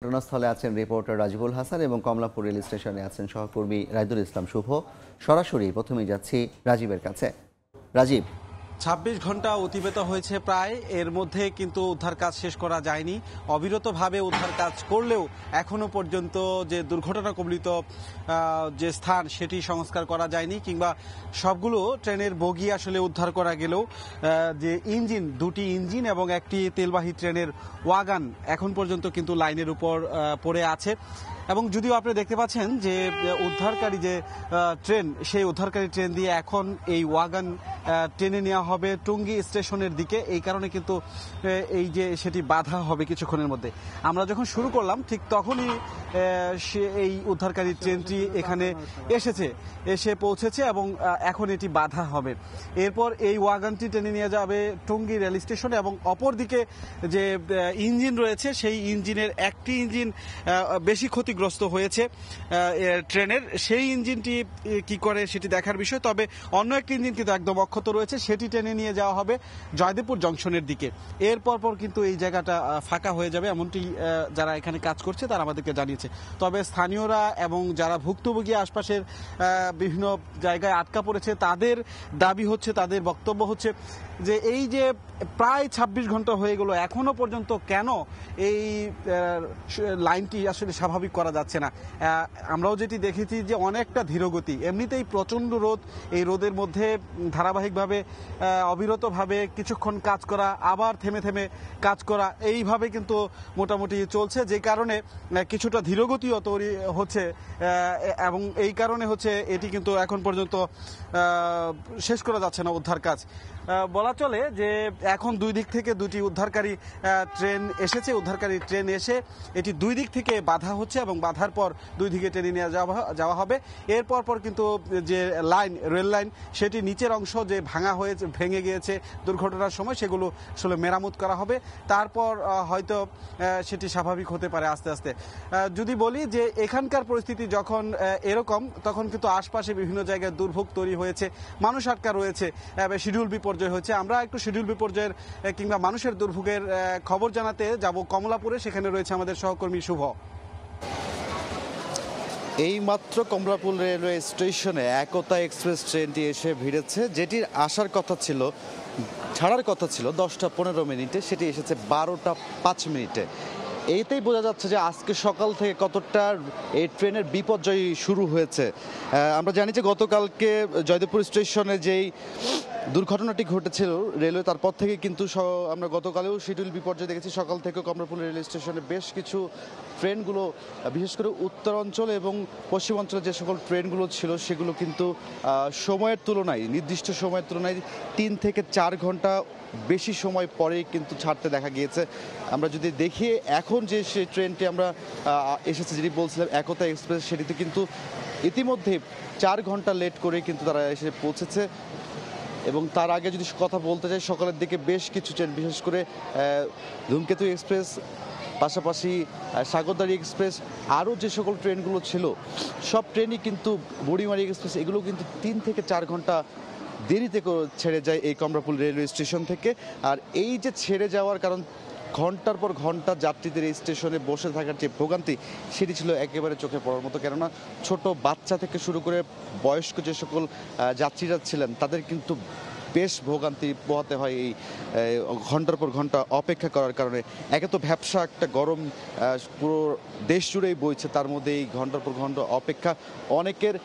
ঘটনাস্থলে আছেন রিপোর্টার রাজিবুল হাসান এবং কমলাপুর রেল স্টেশনে আছেন সহকর্মী রাইদুল ইসলাম শুভ। সরাসরি প্রথমেই যাচ্ছি রাজীবের কাছে। রাজীব, ২৬ ঘন্টা অতিবাহিত হয়েছে প্রায়, এর মধ্যে কিন্তু উদ্ধার কাজ শেষ করা যায়নি। অবিরতভাবে উদ্ধার কাজ করলেও এখনো পর্যন্ত যে দুর্ঘটনা কবলিত যে স্থান সেটি সংস্কার করা যায়নি, কিংবা সবগুলো ট্রেনের বগি আসলে উদ্ধার করা গেলেও যে ইঞ্জিন, দুটি ইঞ্জিন এবং একটি তেলবাহী ট্রেনের ওয়াগান এখন পর্যন্ত কিন্তু লাইনের উপর পড়ে আছে। এবং যদিও আপনি দেখতে পাচ্ছেন যে উদ্ধারকারী যে ট্রেন, সেই উদ্ধারকারী ট্রেন দিয়ে এখন এই ওয়াগান টেনে নেওয়া হবে টুঙ্গী স্টেশনের দিকে। এই কারণে কিন্তু এই যে সেটি বাধা হবে কিছুক্ষণের মধ্যে। আমরা যখন শুরু করলাম ঠিক তখনই এই উদ্ধারকারী ট্রেনটি এখানে এসে পৌঁছেছে এবং এখন এটি বাধা হবে। এরপর এই ওয়াগানটি টেনে নিয়ে যাবে টুঙ্গী রেল স্টেশনে এবং অপর দিকে যে ইঞ্জিন রয়েছে সেই ইঞ্জিনের একটি ইঞ্জিন বেশি ক্ষতিগ্রস্ত হয়েছে ট্রেনের, সেই ইঞ্জিনটি কি করে সেটি দেখার বিষয়। তবে অন্য একটি ইঞ্জিন কিন্তু একদম অক্ষত রয়েছে, সেটি টেনে নিয়ে যাওয়া হবে জয়দেবপুর জংশনের দিকে। এরপর কিন্তু এই জায়গাটা ফাঁকা হয়ে যাবে, এমনটি যারা এখানে কাজ করছে তারা আমাদেরকে জানিয়েছে। তবে স্থানীয়রা এবং যারা ভুক্তভোগী আশপাশের বিভিন্ন জায়গায় আটকা পড়েছে তাদের দাবি হচ্ছে, তাদের বক্তব্য হচ্ছে যে এই যে প্রায় ২৬ ঘন্টা হয়ে গেল এখনো পর্যন্ত কেন এই লাইনটি আসলে স্বাভাবিক করা যাচ্ছে না। আমরাও যেটি দেখেছি যে অনেকটা ধীরগতি, এমনিতেই প্রচণ্ড রোদ, এই রোদের মধ্যে ধারাবাহিকভাবে অবিরতভাবে কিছুক্ষণ কাজ করা, আবার থেমে থেমে কাজ করা, এইভাবে কিন্তু মোটামুটি চলছে, যে কারণে কিছুটা ধীরগতিও তৈরি হচ্ছে এবং এই কারণে হচ্ছে এটি কিন্তু এখন পর্যন্ত শেষ করা যাচ্ছে না উদ্ধার কাজ। বলা চলে যে এখন দুই দিক থেকে দুটি উদ্ধারকারী ট্রেন এসেছে, উদ্ধারকারী ট্রেন এসে এটি দুই দিক থেকে বাধা হচ্ছে এবং বাধার পর দুই দিকে টেনে নিয়ে যাওয়া হবে। এরপর কিন্তু যে রেল লাইন সেটি নিচের অংশ যে ভেঙে গিয়েছে দুর্ঘটনার সময়, সেগুলো আসলে মেরামত করা হবে। তারপর হয়তো সেটি স্বাভাবিক হতে পারে আস্তে আস্তে। যদি বলি যে এখানকার পরিস্থিতি যখন এরকম, তখন কিন্তু আশপাশে বিভিন্ন জায়গায় দুর্ভোগ তৈরি হয়েছে, মানুষ আটকা রয়েছে, শিডিউল বিপর্যয় হচ্ছে। আমরা একটু শিডিউল বিপর্যয়ের কিংবা মানুষের দুর্ভোগের খবর জানাতে যাব কমলাপুরে, সেখানে রয়েছে আমাদের সহকর্মী শুভ। এইমাত্র কমলাপুর রেলওয়ে স্টেশনে একতা এক্সপ্রেস ট্রেনটি এসে ভিড়েছে, যেটির ছাড়ার কথা ছিল 10টা 15 মিনিটে, সেটি এসেছে 12টা 5 মিনিটে। এইতেই বোঝা যাচ্ছে যে আজকে সকাল থেকে কতটা এই ট্রেনের বিপর্যয় শুরু হয়েছে। আমরা জানি যে গতকালকে জয়দেবপুর স্টেশনে যেই দুর্ঘটনাটি ঘটেছিল রেলওয়ে, তারপর থেকে কিন্তু আমরা গতকালেও শিডিউল বিপর্যয় দেখেছি। সকাল থেকে কমলাপুর রেল স্টেশনে বেশ কিছু ট্রেনগুলো, বিশেষ করে উত্তরাঞ্চল এবং পশ্চিমাঞ্চলে যে সকল ট্রেনগুলো ছিল সেগুলো কিন্তু নির্দিষ্ট সময়ের তুলনায় 3 থেকে 4 ঘন্টা বেশি সময় পরেই কিন্তু ছাড়তে দেখা গিয়েছে। আমরা যদি দেখি এখন যে সেই ট্রেনটি আমরা এসেছে, যেটি বলছিলাম একতা এক্সপ্রেস, সেটিতে কিন্তু ইতিমধ্যে 4 ঘন্টা লেট করে কিন্তু তারা এসে পৌঁছেছে। এবং তার আগে যদি কথা বলতে চাই, সকালের দিকে বেশ কিছু ট্রেন, বিশেষ করে ধূমকেতু এক্সপ্রেস, পাশাপাশি সাগরদাড়ি এক্সপ্রেস, আরও যে সকল ট্রেনগুলো ছিল সব ট্রেনই কিন্তু, বুড়িমারি এক্সপ্রেস, এগুলো কিন্তু 3 থেকে 4 ঘন্টা দেরিতে ছেড়ে যায় এই কমলাপুর রেলওয়ে স্টেশন থেকে। আর এই যে ছেড়ে যাওয়ার কারণ, ঘন্টার পর ঘন্টা যাত্রীদের এই স্টেশনে বসে থাকার যে ভোগান্তি, সেটি ছিল একেবারে চোখে পড়ার মতো। কেননা ছোট বাচ্চা থেকে শুরু করে বয়স্ক যে সকল যাত্রীরা ছিলেন তাদের কিন্তু বেশ ভোগান্তি পোহাতে হয় এই ঘন্টার পর ঘন্টা অপেক্ষা করার কারণে। একে তো ভ্যাপসা একটা গরম পুরো দেশ জুড়েই বইছে, তার মধ্যে এই ঘন্টার পর ঘন্টা অপেক্ষা। অনেকের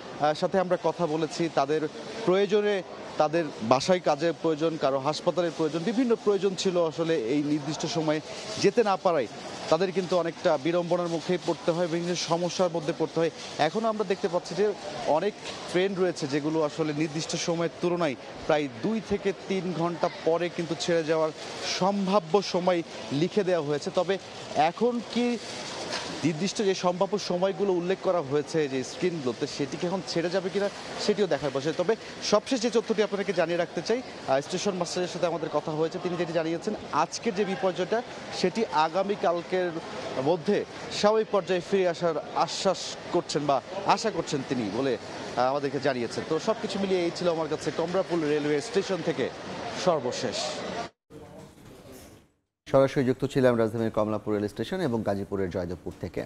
সাথে আমরা কথা বলেছি, তাদের প্রয়োজনে, তাদের বাসায় কাজের প্রয়োজন, কারো হাসপাতালের প্রয়োজন, বিভিন্ন প্রয়োজন ছিল, আসলে এই নির্দিষ্ট সময়ে যেতে না পারায় তাদের কিন্তু অনেকটা বিড়ম্বনার মুখে পড়তে হয়, বিভিন্ন সমস্যার মধ্যে পড়তে হয়। এখনও আমরা দেখতে পাচ্ছি যে অনেক ট্রেন রয়েছে যেগুলো আসলে নির্দিষ্ট সময়ের তুলনায় প্রায় 2 থেকে 3 ঘন্টা পরে কিন্তু ছেড়ে যাওয়ার সম্ভাব্য সময় লিখে দেওয়া হয়েছে। তবে এখন কি নির্দিষ্ট যে সম্ভাব্য সময়গুলো উল্লেখ করা হয়েছে যে স্ক্রিনগুলোতে, সেটিকে এখন ছেড়ে যাবে কিনা সেটিও দেখার বিষয়। তবে সবশেষ যে তথ্যটি আপনাকে জানিয়ে রাখতে চাই, স্টেশন মাস্টারের সাথে আমাদের কথা হয়েছে, তিনি যেটি জানিয়েছেন আজকের যে বিপর্যয়টা সেটি আগামীকালকের মধ্যে স্বাভাবিক পর্যায়ে ফিরে আসার আশা করছেন তিনি বলে আমাদেরকে জানিয়েছেন। তো সব কিছু মিলিয়ে এই ছিল আমার কাছে কমলাপুর রেলওয়ে স্টেশন থেকে সর্বশেষ। সরাসরি যুক্ত ছিলাম রাজধানীর কমলাপুর রেল স্টেশন এবং গাজীপুরের জয়দেবপুর থেকে।